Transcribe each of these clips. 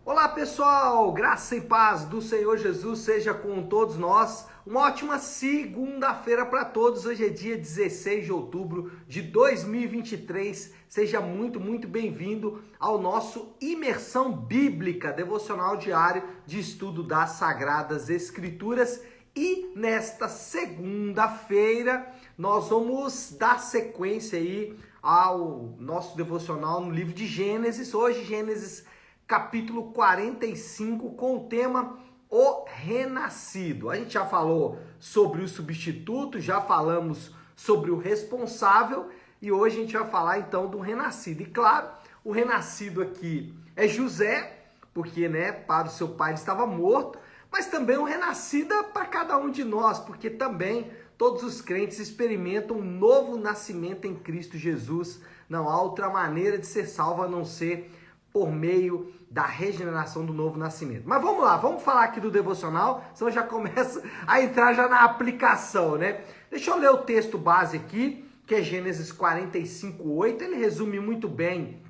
Olá pessoal, graça e paz do Senhor Jesus seja com todos nós. Uma ótima segunda-feira para todos. Hoje é dia 16 de outubro de 2023. Seja muito bem-vindo ao nosso Imersão Bíblica, devocional diário de estudo das Sagradas Escrituras. E nesta segunda-feira nós vamos dar sequência aí ao nosso devocional no livro de Gênesis. Hoje, Gênesis capítulo 45, com o tema O Renascido. A gente já falou sobre o substituto, já falamos sobre o responsável e hoje a gente vai falar então do renascido. E claro, o renascido aqui é José, porque para o seu pai ele estava morto, mas também o renascido é para cada um de nós, porque também todos os crentes experimentam um novo nascimento em Cristo Jesus. Não há outra maneira de ser salvo a não ser por meio da regeneração do novo nascimento. Mas vamos lá, vamos falar aqui do devocional, senão já começa a entrar já na aplicação, né? Deixa eu ler o texto base aqui, que é Gênesis 45:8. Ele resume muito bem,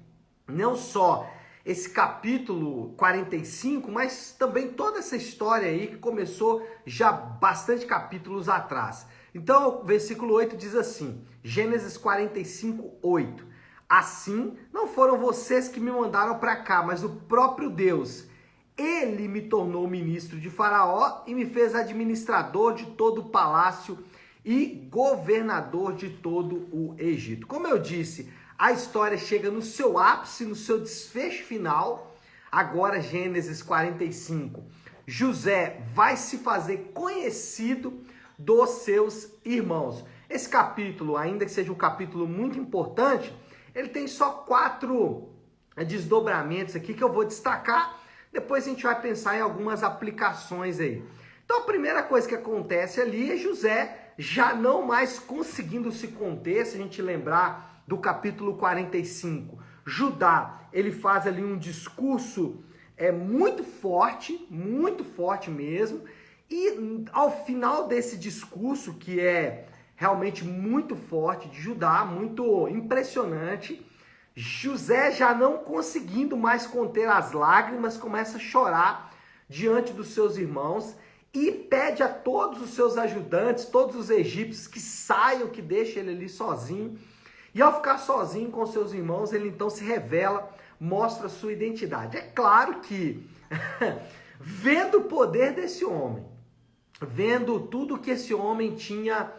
não só esse capítulo 45, mas também toda essa história aí que começou já bastante capítulos atrás. Então, o versículo 8 diz assim, Gênesis 45:8. Assim, não foram vocês que me mandaram para cá, mas o próprio Deus. Ele me tornou ministro de Faraó e me fez administrador de todo o palácio e governador de todo o Egito. Como eu disse, a história chega no seu ápice, no seu desfecho final. Agora, Gênesis 45. José vai se fazer conhecido dos seus irmãos. Esse capítulo, ainda que seja um capítulo muito importante, ele tem só 4 desdobramentos aqui que eu vou destacar. Depois a gente vai pensar em algumas aplicações aí. Então a primeira coisa que acontece ali é José já não mais conseguindo se conter. Se a gente lembrar do capítulo 45, Judá, ele faz ali um discurso muito forte mesmo. E ao final desse discurso, que é realmente muito forte de Judá, muito impressionante, José, já não conseguindo mais conter as lágrimas, começa a chorar diante dos seus irmãos e pede a todos os seus ajudantes, todos os egípcios, que saiam, que deixem ele ali sozinho. E ao ficar sozinho com seus irmãos, ele então se revela, mostra sua identidade. É claro que, vendo o poder desse homem, vendo tudo que esse homem tinha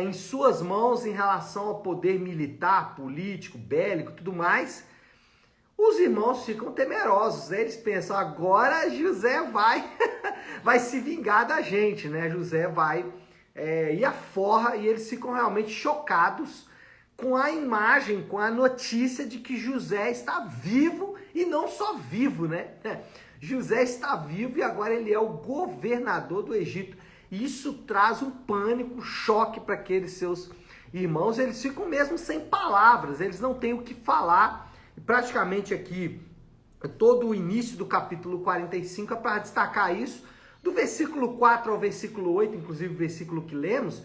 em suas mãos em relação ao poder militar, político, bélico, tudo mais, os irmãos ficam temerosos, né? Eles pensam, agora José vai se vingar da gente, né? José vai ir à forra, e eles ficam realmente chocados com a imagem, com a notícia de que José está vivo, e não só vivo, né? José está vivo e agora ele é o governador do Egito. Isso traz um pânico, um choque para aqueles seus irmãos. Eles ficam mesmo sem palavras, eles não têm o que falar. E praticamente aqui, todo o início do capítulo 45 é para destacar isso. Do versículo 4 ao versículo 8, inclusive o versículo que lemos,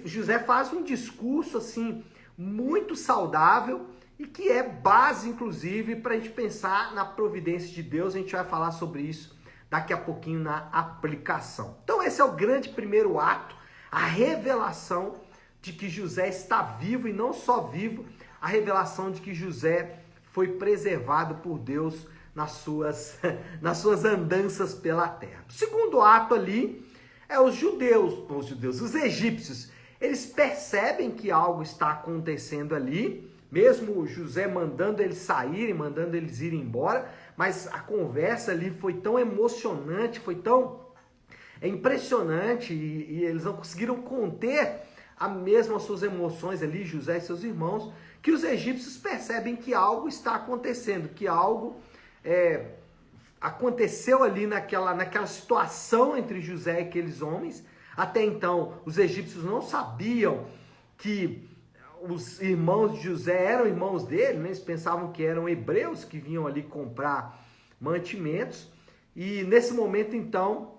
José faz um discurso assim muito saudável e que é base, inclusive, para a gente pensar na providência de Deus. A gente vai falar sobre isso daqui a pouquinho na aplicação. Então esse é o grande primeiro ato, a revelação de que José está vivo, e não só vivo, a revelação de que José foi preservado por Deus nas suas andanças pela terra. O segundo ato ali é os egípcios. Eles percebem que algo está acontecendo ali, mesmo José mandando eles saírem, mandando eles irem embora, mas a conversa ali foi tão emocionante, foi tão impressionante, e eles não conseguiram conter as suas emoções ali, José e seus irmãos, que os egípcios percebem que algo está acontecendo, que algo aconteceu ali naquela situação entre José e aqueles homens. Até então, os egípcios não sabiam que os irmãos de José eram irmãos dele, né? Eles pensavam que eram hebreus que vinham ali comprar mantimentos, e nesse momento então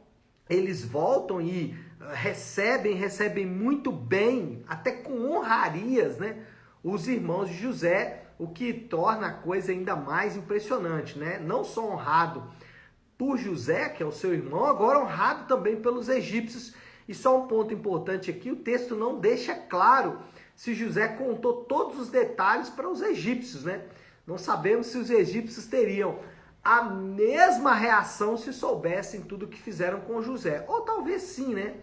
eles voltam e recebem muito bem, até com honrarias, né? Os irmãos de José, o que torna a coisa ainda mais impressionante, né? Não só honrado por José, que é o seu irmão, agora honrado também pelos egípcios. E só um ponto importante aqui, o texto não deixa claro se José contou todos os detalhes para os egípcios, né? Não sabemos se os egípcios teriam a mesma reação se soubessem tudo o que fizeram com José. Ou talvez sim, né?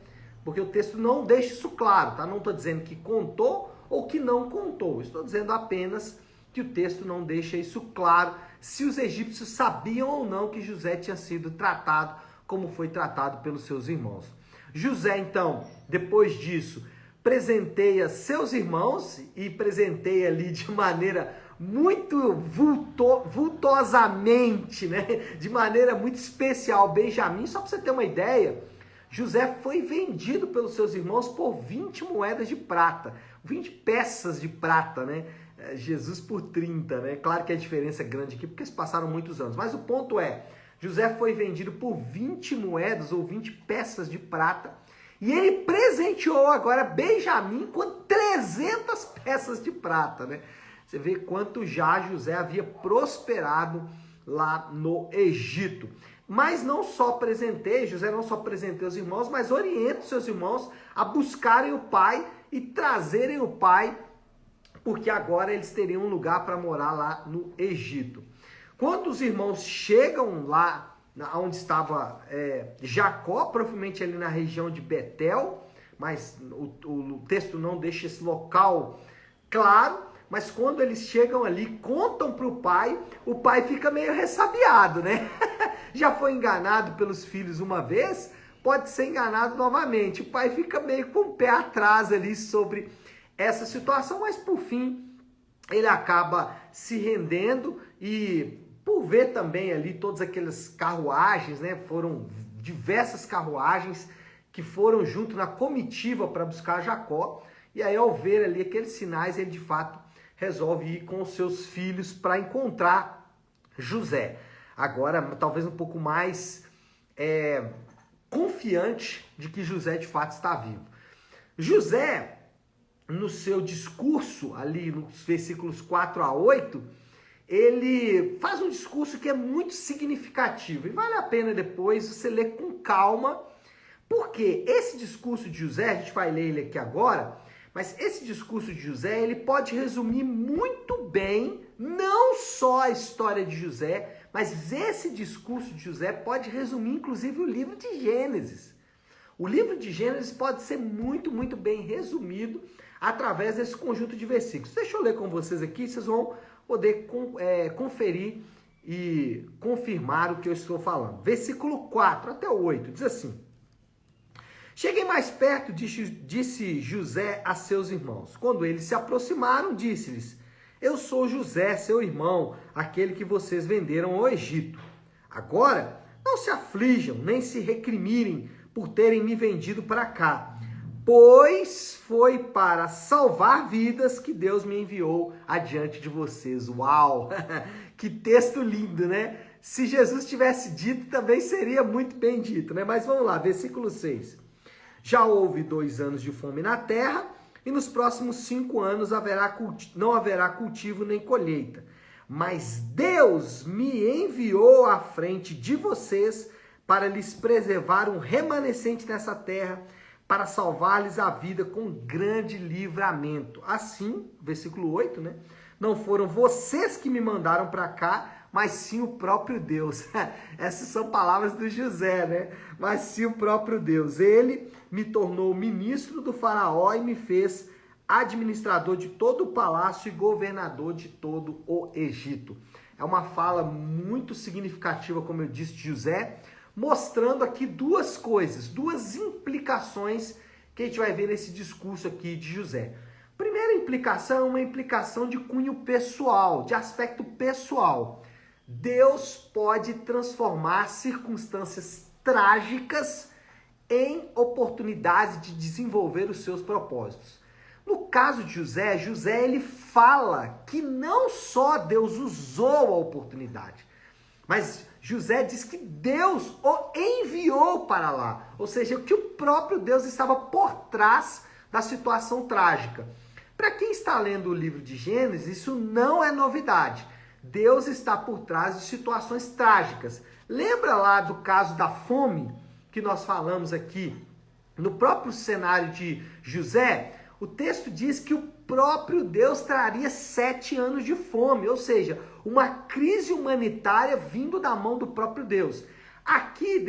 Porque o texto não deixa isso claro, tá? Não estou dizendo que contou ou que não contou. Estou dizendo apenas que o texto não deixa isso claro, se os egípcios sabiam ou não que José tinha sido tratado como foi tratado pelos seus irmãos. José, então, depois disso, presenteia seus irmãos e presenteia ali de maneira muito vultosamente, né? De maneira muito especial, Benjamim. Só para você ter uma ideia, José foi vendido pelos seus irmãos por 20 moedas de prata, 20 peças de prata, né? Jesus por 30, né? Claro que a diferença é grande aqui, porque se passaram muitos anos. Mas o ponto é, José foi vendido por 20 moedas ou 20 peças de prata. E ele presenteou agora Benjamim com 300 peças de prata, né? Você vê quanto já José havia prosperado lá no Egito. Mas não só presenteia, José não só presenteia os irmãos, mas orienta os seus irmãos a buscarem o pai e trazerem o pai, porque agora eles teriam um lugar para morar lá no Egito. Quando os irmãos chegam lá onde estava Jacó, provavelmente ali na região de Betel, mas o texto não deixa esse local claro, mas quando eles chegam ali, contam para o pai fica meio ressabiado, né? Já foi enganado pelos filhos uma vez, pode ser enganado novamente. O pai fica meio com o pé atrás ali sobre essa situação, mas por fim ele acaba se rendendo e por ver também ali todas aquelas carruagens, né? Foram diversas carruagens que foram junto na comitiva para buscar Jacó. E aí ao ver ali aqueles sinais, ele de fato resolve ir com os seus filhos para encontrar José. Agora, talvez um pouco mais confiante de que José de fato está vivo. José, no seu discurso, ali nos versículos 4 a 8, ele faz um discurso que é muito significativo. E vale a pena depois você ler com calma, porque esse discurso de José, a gente vai ler ele aqui agora, mas esse discurso de José, ele pode resumir muito bem, não só a história de José, mas esse discurso de José pode resumir, inclusive, o livro de Gênesis. O livro de Gênesis pode ser muito, muito bem resumido através desse conjunto de versículos. Deixa eu ler com vocês aqui, vocês vão poder conferir e confirmar o que eu estou falando. Versículo 4 até o 8, diz assim: Cheguei mais perto, disse José a seus irmãos. Quando eles se aproximaram, disse-lhes: Eu sou José, seu irmão, aquele que vocês venderam ao Egito. Agora, não se aflijam, nem se recrimirem por terem me vendido para cá, pois foi para salvar vidas que Deus me enviou adiante de vocês. Uau! Que texto lindo, né? Se Jesus tivesse dito, também seria muito bem dito, né? Mas vamos lá, versículo 6. Já houve 2 anos de fome na terra, e nos próximos 5 anos não haverá cultivo nem colheita. Mas Deus me enviou à frente de vocês para lhes preservar um remanescente nessa terra, para salvar-lhes a vida com grande livramento. Assim, versículo 8, né? Não foram vocês que me mandaram para cá, mas sim o próprio Deus. Essas são palavras do José, né? Mas sim o próprio Deus. Ele me tornou ministro do faraó e me fez administrador de todo o palácio e governador de todo o Egito. É uma fala muito significativa, como eu disse, de José, mostrando aqui duas coisas, duas implicações que a gente vai ver nesse discurso aqui de José. Primeira implicação é uma implicação de cunho pessoal, de aspecto pessoal. Deus pode transformar circunstâncias trágicas em oportunidades de desenvolver os seus propósitos. No caso de José, ele fala que não só Deus usou a oportunidade, mas José diz que Deus o enviou para lá. Ou seja, que o próprio Deus estava por trás da situação trágica. Para quem está lendo o livro de Gênesis, isso não é novidade. Deus está por trás de situações trágicas. Lembra lá do caso da fome que nós falamos aqui? No próprio cenário de José, o texto diz que o próprio Deus traria 7 anos de fome, ou seja, uma crise humanitária vindo da mão do próprio Deus. Aqui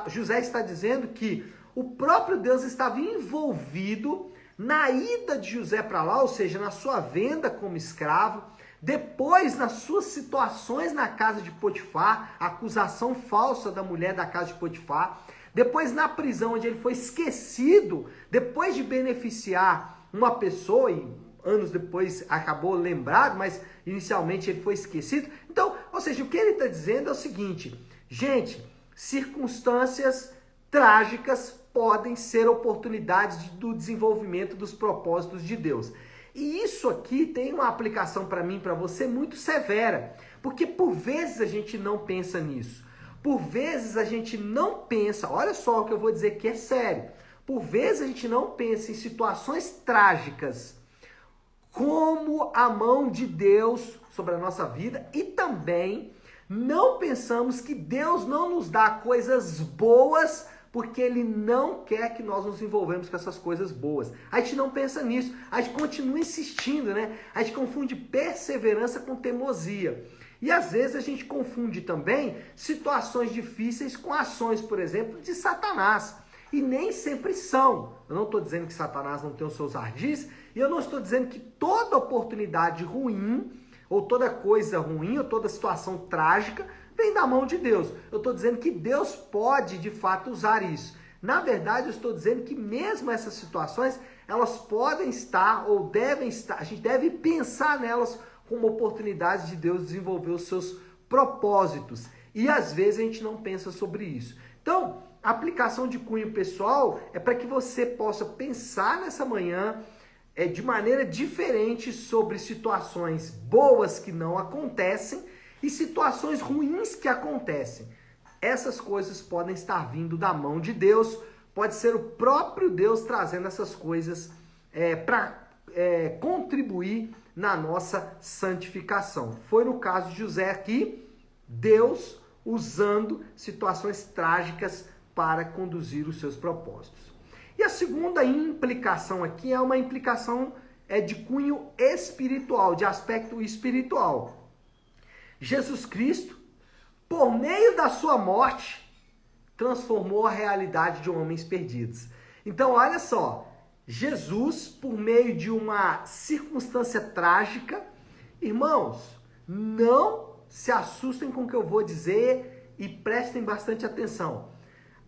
José está dizendo que o próprio Deus estava envolvido na ida de José para lá, ou seja, na sua venda como escravo, depois nas suas situações na casa de Potifar, a acusação falsa da mulher da casa de Potifar, depois na prisão onde ele foi esquecido, depois de beneficiar uma pessoa e anos depois acabou lembrado, mas inicialmente ele foi esquecido. Então, ou seja, o que ele está dizendo é o seguinte, gente, circunstâncias trágicas podem ser oportunidades do desenvolvimento dos propósitos de Deus. E isso aqui tem uma aplicação para mim, para você, muito severa, porque por vezes a gente não pensa nisso. Por vezes a gente não pensa, olha só o que eu vou dizer que é sério, por vezes a gente não pensa em situações trágicas como a mão de Deus sobre a nossa vida e também não pensamos que Deus não nos dá coisas boas porque Ele não quer que nós nos envolvemos com essas coisas boas. A gente não pensa nisso, a gente continua insistindo, né? A gente confunde perseverança com teimosia. E às vezes a gente confunde também situações difíceis com ações, por exemplo, de Satanás. E nem sempre são. Eu não estou dizendo que Satanás não tem os seus ardis, e eu não estou dizendo que toda oportunidade ruim, ou toda coisa ruim, ou toda situação trágica, vem da mão de Deus. Eu estou dizendo que Deus pode, de fato, usar isso. Na verdade, eu estou dizendo que mesmo essas situações, elas podem estar, ou devem estar, a gente deve pensar nelas como oportunidades de Deus desenvolver os seus propósitos. E às vezes a gente não pensa sobre isso. Então, a aplicação de cunho pessoal é para que você possa pensar nessa manhã de maneira diferente sobre situações boas que não acontecem e situações ruins que acontecem. Essas coisas podem estar vindo da mão de Deus, pode ser o próprio Deus trazendo essas coisas para contribuir na nossa santificação. Foi no caso de José aqui, Deus usando situações trágicas para conduzir os seus propósitos. E a segunda implicação aqui é uma implicação de cunho espiritual, de aspecto espiritual. Jesus Cristo, por meio da sua morte, transformou a realidade de homens perdidos. Então, olha só, Jesus, por meio de uma circunstância trágica, irmãos, não se assustem com o que eu vou dizer e prestem bastante atenção.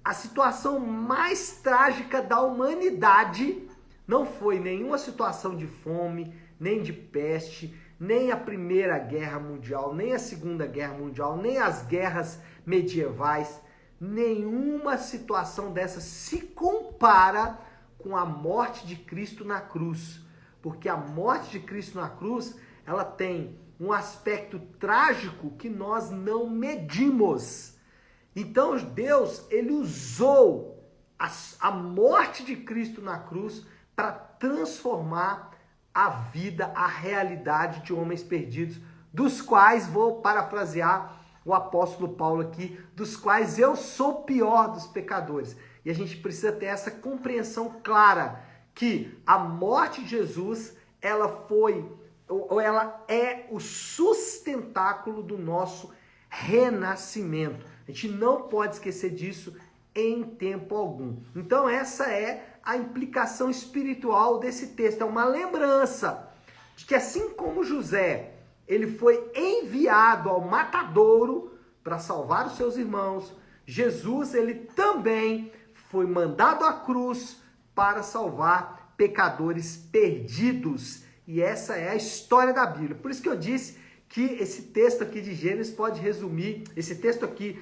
A situação mais trágica da humanidade não foi nenhuma situação de fome, nem de peste, nem a Primeira Guerra Mundial, nem a Segunda Guerra Mundial, nem as guerras medievais. Nenhuma situação dessa se compara com a morte de Cristo na cruz. Porque a morte de Cristo na cruz, ela tem um aspecto trágico que nós não medimos. Então Deus, ele usou a morte de Cristo na cruz para transformar a vida, a realidade de homens perdidos, dos quais, vou parafrasear o apóstolo Paulo aqui, dos quais eu sou o pior dos pecadores. E a gente precisa ter essa compreensão clara que a morte de Jesus, ela é o sustentáculo do nosso renascimento. A gente não pode esquecer disso em tempo algum. Então essa é a implicação espiritual desse texto. É uma lembrança de que assim como José, ele foi enviado ao matadouro para salvar os seus irmãos, Jesus, ele também foi mandado à cruz para salvar pecadores perdidos. E essa é a história da Bíblia. Por isso que eu disse que esse texto aqui de Gênesis pode resumir, esse texto aqui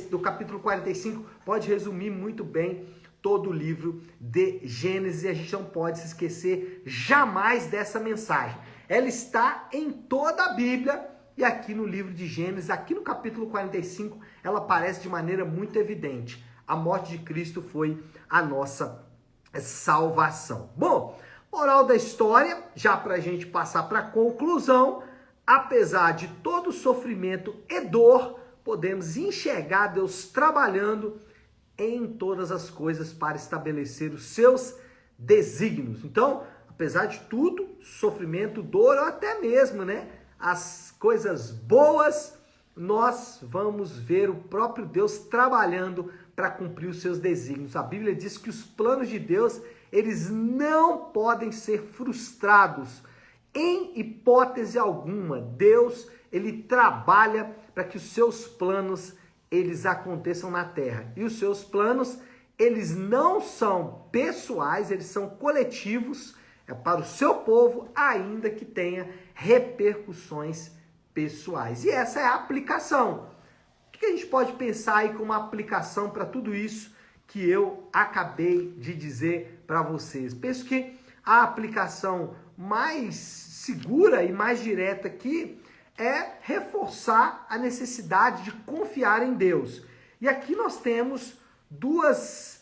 do capítulo 45 pode resumir muito bem todo o livro de Gênesis, e a gente não pode se esquecer jamais dessa mensagem. Ela está em toda a Bíblia e aqui no livro de Gênesis, aqui no capítulo 45, ela aparece de maneira muito evidente. A morte de Cristo foi a nossa salvação. Bom, Moral da história, já para a gente passar para a conclusão, apesar de todo sofrimento e dor, podemos enxergar Deus trabalhando em todas as coisas para estabelecer os seus desígnios. Então, apesar de tudo, sofrimento, dor, ou até mesmo, as coisas boas, nós vamos ver o próprio Deus trabalhando para cumprir os seus desígnios. A Bíblia diz que os planos de Deus, eles não podem ser frustrados. Em hipótese alguma, Deus, ele trabalha para que os seus planos, eles aconteçam na terra. E os seus planos, eles não são pessoais, eles são coletivos, é para o seu povo, ainda que tenha repercussões pessoais. E essa é a aplicação. O que a gente pode pensar aí como aplicação para tudo isso que eu acabei de dizer para vocês? Penso que a aplicação mais segura e mais direta aqui é reforçar a necessidade de confiar em Deus. E aqui nós temos duas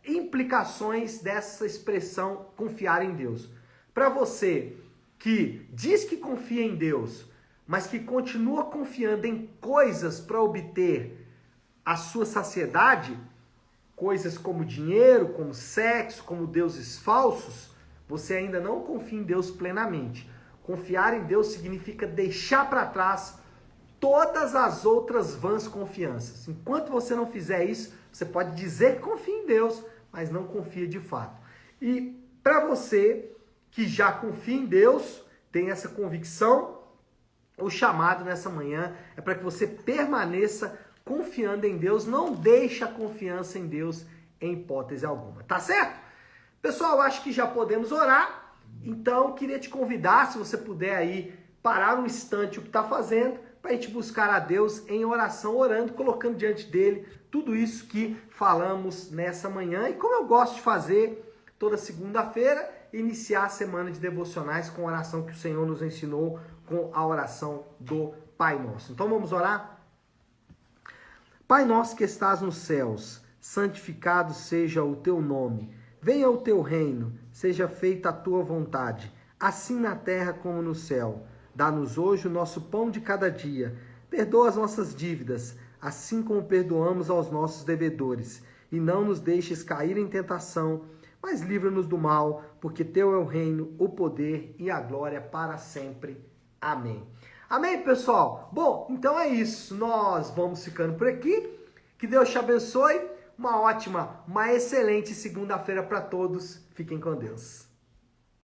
implicações dessa expressão confiar em Deus. Para você que diz que confia em Deus, mas que continua confiando em coisas para obter a sua saciedade, coisas como dinheiro, como sexo, como deuses falsos, você ainda não confia em Deus plenamente. Confiar em Deus significa deixar para trás todas as outras vãs confianças. Enquanto você não fizer isso, você pode dizer que confia em Deus, mas não confia de fato. E para você que já confia em Deus, tem essa convicção, o chamado nessa manhã é para que você permaneça confiando em Deus, não deixe a confiança em Deus em hipótese alguma, tá certo? Pessoal, acho que já podemos orar, então queria te convidar, se você puder aí, parar um instante o que está fazendo, para a gente buscar a Deus em oração, orando, colocando diante dele tudo isso que falamos nessa manhã. E como eu gosto de fazer toda segunda-feira, iniciar a semana de devocionais com a oração que o Senhor nos ensinou, com a oração do Pai Nosso. Então vamos orar? Pai nosso que estás nos céus, santificado seja o teu nome. Venha o teu reino, seja feita a tua vontade, assim na terra como no céu. Dá-nos hoje o nosso pão de cada dia. Perdoa as nossas dívidas, assim como perdoamos aos nossos devedores. E não nos deixes cair em tentação, mas livra-nos do mal, porque teu é o reino, o poder e a glória para sempre. Amém. Amém, pessoal? Bom, então é isso. Nós vamos ficando por aqui. Que Deus te abençoe. Uma ótima, uma excelente segunda-feira para todos. Fiquem com Deus.